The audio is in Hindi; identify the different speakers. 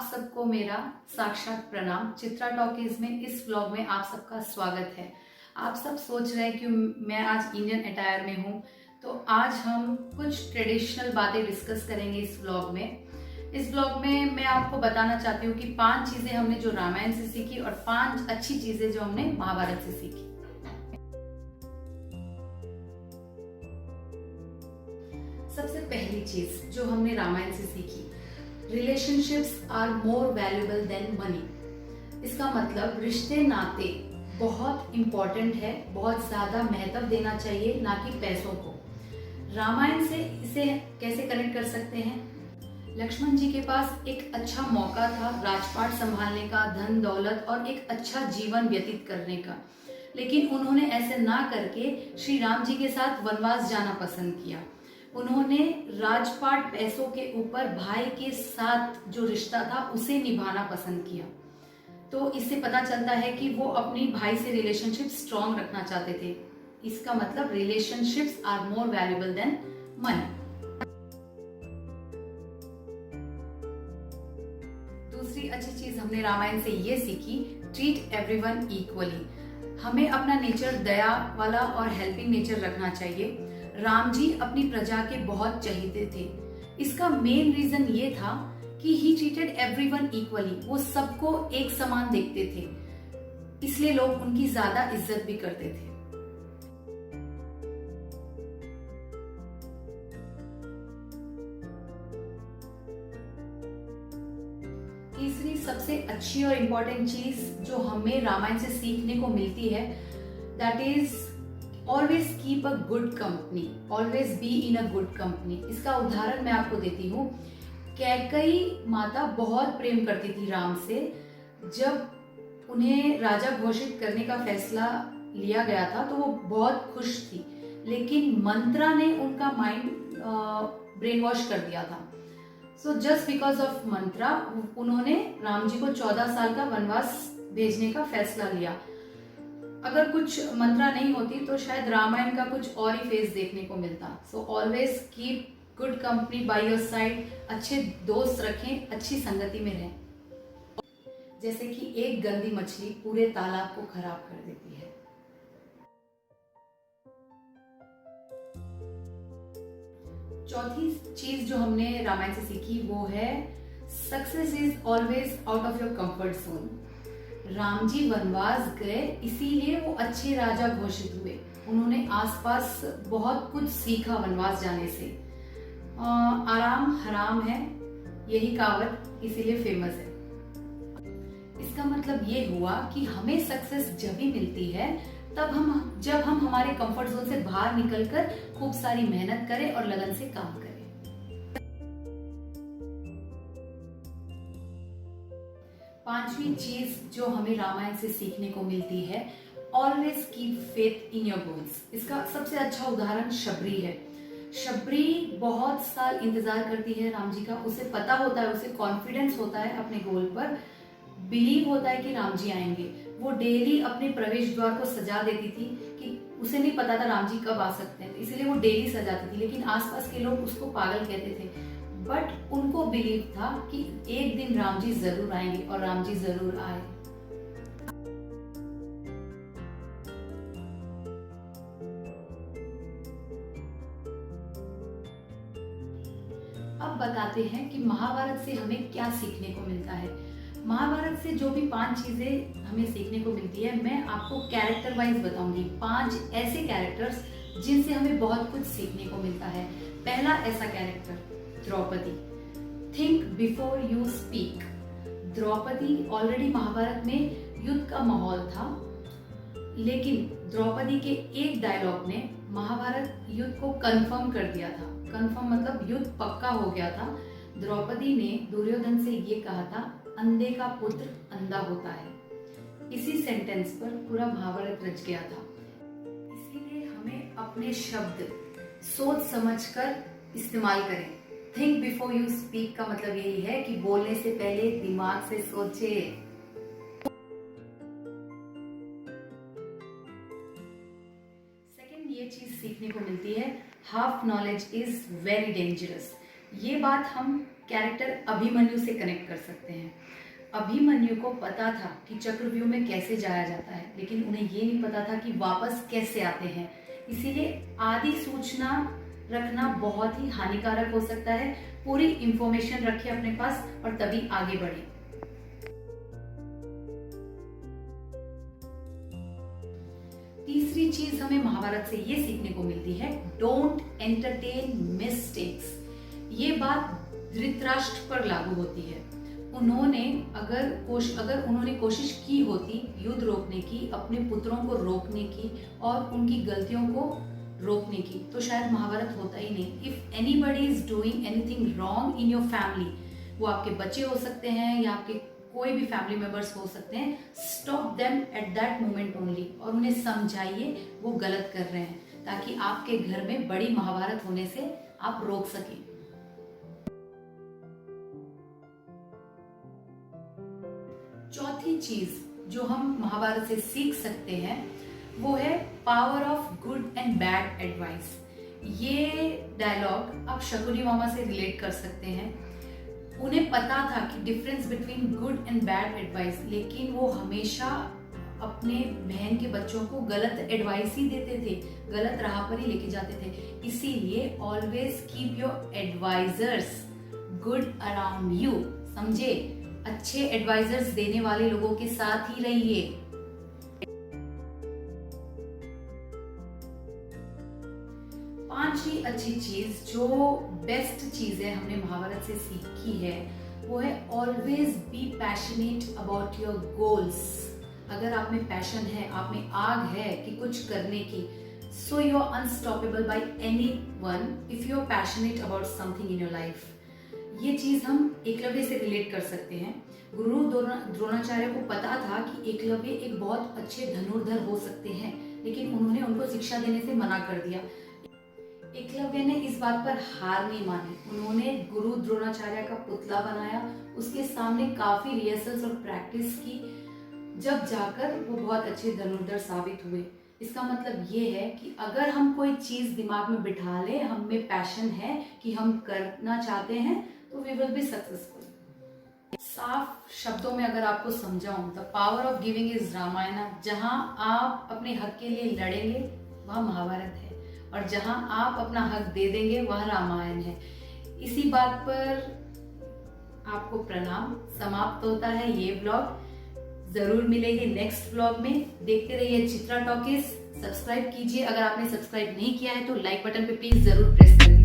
Speaker 1: आप सबको मेरा साक्षात प्रणाम। चित्रा टॉकीज में इस व्लॉग में आप सबका स्वागत है। आप सब सोच रहे हैं कि मैं आज इंडियन अटायर में हूँ, तो आज हम कुछ ट्रेडिशनल बातें डिस्कस करेंगे इस व्लॉग में। इस व्लॉग में मैं आपको बताना चाहती हूँ कि 5 चीजें हमने जो रामायण से सीखी और 5 अच्छी चीजें जो हमने महाभारत से सीखी। सबसे पहली चीज जो हमने रामायण से सीखी, relationships are more valuable than money. इसका मतलब रिश्ते नाते बहुत इंपॉर्टेंट है, बहुत ज्यादा महत्व देना चाहिए, ना कि पैसों को। रामायण से इसे कैसे कनेक्ट कर सकते हैं? लक्ष्मण जी के पास एक अच्छा मौका था राजपाट संभालने का, धन दौलत और एक अच्छा जीवन व्यतीत करने का, लेकिन उन्होंने ऐसे ना करके श्री राम जी के साथ वनवास जाना पसंद किया। उन्होंने राजपाट पैसों के ऊपर भाई के साथ जो रिश्ता था उसे निभाना पसंद किया। तो इससे पता चलता है कि वो अपनी भाई से रिलेशनशिप स्ट्रॉन्ग रखना चाहते थे। इसका मतलब relationships are more valuable than money. दूसरी अच्छी चीज हमने रामायण से ये सीखी, ट्रीट एवरीवन इक्वली। हमें अपना नेचर दया वाला और हेल्पिंग नेचर रखना चाहिए। राम जी अपनी प्रजा के बहुत चहेते थे। इसका मेन रीजन ये था कि ही ट्रीटेड एवरीवन इक्वली। वो सबको एक समान देखते थे, इसलिए लोग उनकी ज्यादा इज्जत भी करते थे। तीसरी सबसे अच्छी और इम्पोर्टेंट चीज जो हमें रामायण से सीखने को मिलती है, that is always keep a good company, always be in a good company. इसका उदाहरण मैं आपको देती हूँ। कैकेयी माता बहुत प्रेम करती थी राम से। जब उन्हें राजा घोषित करने का फैसला लिया गया था तो वो बहुत खुश थी, लेकिन मंत्रा ने उनका माइंड ब्रेन वॉश कर दिया था। सो जस्ट बिकॉज ऑफ मंत्रा उन्होंने राम जी को 14 साल का वनवास भेजने का फैसला लिया। अगर कुछ मंत्रा नहीं होती तो शायद रामायण का कुछ और ही फेस देखने को मिलता। So always keep good company by your side. अच्छे दोस्त रखें, अच्छी संगति में रहें। जैसे कि एक गंदी मछली पूरे तालाब को खराब कर देती है। चौथी चीज जो हमने रामायण से सीखी वो है, success is always out of your comfort zone. Ram ji वनवास गए, इसीलिए वो अच्छे राजा घोषित हुए। उन्होंने आसपास बहुत कुछ सीखा वनवास जाने से। आराम हराम है, यही कहावत इसीलिए फेमस है। इसका मतलब ये हुआ कि हमें सक्सेस जब भी मिलती है जब हम हमारे कंफर्ट जोन से बाहर निकलकर खूब सारी मेहनत करें और लगन से काम करें। पांचवी चीज जो हमें रामायण से सीखने को मिलती है, always keep faith in your goals. इसका सबसे अच्छा उदाहरण शबरी है। शबरी बहुत साल इंतजार करती है राम जी का। उसे पता होता है, उसे कॉन्फिडेंस होता है अपने गोल पर, बिलीव होता है कि राम जी आएंगे। वो डेली अपने प्रवेश द्वार को सजा देती थी कि उसे नहीं पता था राम जी कब आ सकते हैं, इसलिए वो डेली सजाती थी। लेकिन आसपास के लोग उसको पागल कहते थे, बट उनको बिलीव था कि एक दिन राम जी जरूर आएंगे, और राम जी जरूर आए। अब बताते हैं कि महाभारत से हमें क्या सीखने को मिलता है। महाभारत से जो भी 5 चीजें हमें सीखने को मिलती है, मैं आपको कैरेक्टर वाइज बताऊंगी। 5 ऐसे कैरेक्टर्स जिनसे हमें बहुत कुछ सीखने को मिलता है। पहला ऐसा character, Draupadi. Think before you speak. Draupadi, already Mahabharata में युद्ध का माहौल था, लेकिन द्रौपदी के एक डायलॉग ने महाभारत युद्ध को कंफर्म कर दिया था। कंफर्म मतलब युद्ध पक्का हो गया था। द्रौपदी ने दुर्योधन से ये कहा था, अंधे का पुत्र अंधा होता है। इसी सेंटेंस पर पूरा महाभारत रच गया था। इसीलिए हमें अपने शब्द सोच समझकर इस्तेमाल करें। थिंक बिफोर यू स्पीक का मतलब यही है कि बोलने से पहले दिमाग से सोचे। सेकंड ये चीज सीखने को मिलती है, half knowledge is very dangerous. ये बात हम कैरेक्टर अभिमन्यु से कनेक्ट कर सकते हैं। अभिमन्यु को पता था कि चक्रव्यूह में कैसे जाया जाता है, लेकिन उन्हें ये नहीं पता था कि वापस कैसे आते हैं। इसीलिए आधी सूचना रखना बहुत ही हानिकारक हो सकता है। पूरी इंफॉर्मेशन रखें अपने पास और तभी आगे बढ़े। तीसरी चीज हमें महाभारत से ये सीखने को मिलती है, डोंट एंटरटेन मिस्टेक्स। ये बात धृतराष्ट्र पर लागू होती है। उन्होंने अगर उन्होंने कोशिश की होती युद्ध रोकने की, अपने पुत्रों को रोकने की और उनकी गलतियों को रोकने की, तो शायद महाभारत होता ही नहीं। If anybody is doing anything wrong in your family, वो आपके बच्चे हो सकते हैं या आपके कोई भी फैमिली मेंबर्स हो सकते हैं, stop them at that moment only और उन्हें समझाइए वो गलत कर रहे हैं, ताकि आपके घर में बड़ी महाभारत होने से आप रोक सकें। चौथी चीज जो हम महाभारत से सीख सकते हैं वो है power of good and bad advice. ये डायलॉग आप शकुनी मामा से रिलेट कर सकते हैं। उन्हें पता था कि difference between good and bad advice, लेकिन वो हमेशा अपने बहन के बच्चों को गलत एडवाइस ही देते थे, गलत राह पर ही लेके जाते थे। इसीलिए always keep your advisors good around you. समझे? अच्छे एडवाइजर्स देने वाले लोगों के साथ ही रहिए। पांचवी अच्छी चीज, जो बेस्ट चीज है हमने महाभारत से सीखी है, वो है always be passionate about your goals. अगर आप में पैशन है, आप में आग है कि कुछ करने की, so you are unstoppable by anyone if you are passionate about something in your life. ये चीज हम एकलव्य से रिलेट कर सकते हैं। गुरु द्रोणाचार्य को पता था कि एकलव्य एक बहुत अच्छे धनुर्धर हो सकते हैं, लेकिन उन्होंने उनको शिक्षा देने से मना कर दिया। एकलव्य ने इस बात पर हार नहीं मानी। उन्होंने गुरु द्रोणाचार्य का पुतला बनाया, उसके सामने काफी रिहर्सल्स और प्रैक्टिस की, जब जाकर वो बहुत अच्छे धनुर्धर साबित हुए। इसका मतलब ये है कि अगर हम कोई चीज दिमाग में बिठा ले, हम में पैशन है कि हम करना चाहते हैं, तो वी विल बी सक्सेसफुल। साफ शब्दों में अगर आपको समझाऊं, the power of giving is Ramayana. जहां आप अपने हक के लिए लड़ेंगे वह महाभारत है, और जहां आप अपना हक दे देंगे वह रामायण है। इसी बात पर आपको प्रणाम। समाप्त होता है ये ब्लॉग। जरूर मिलेंगे नेक्स्ट ब्लॉग में। देखते रहिए चित्रा टॉकीज। सब्सक्राइब कीजिए, अगर आपने सब्सक्राइब नहीं किया है तो लाइक बटन पे प्लीज जरूर प्रेस करिए।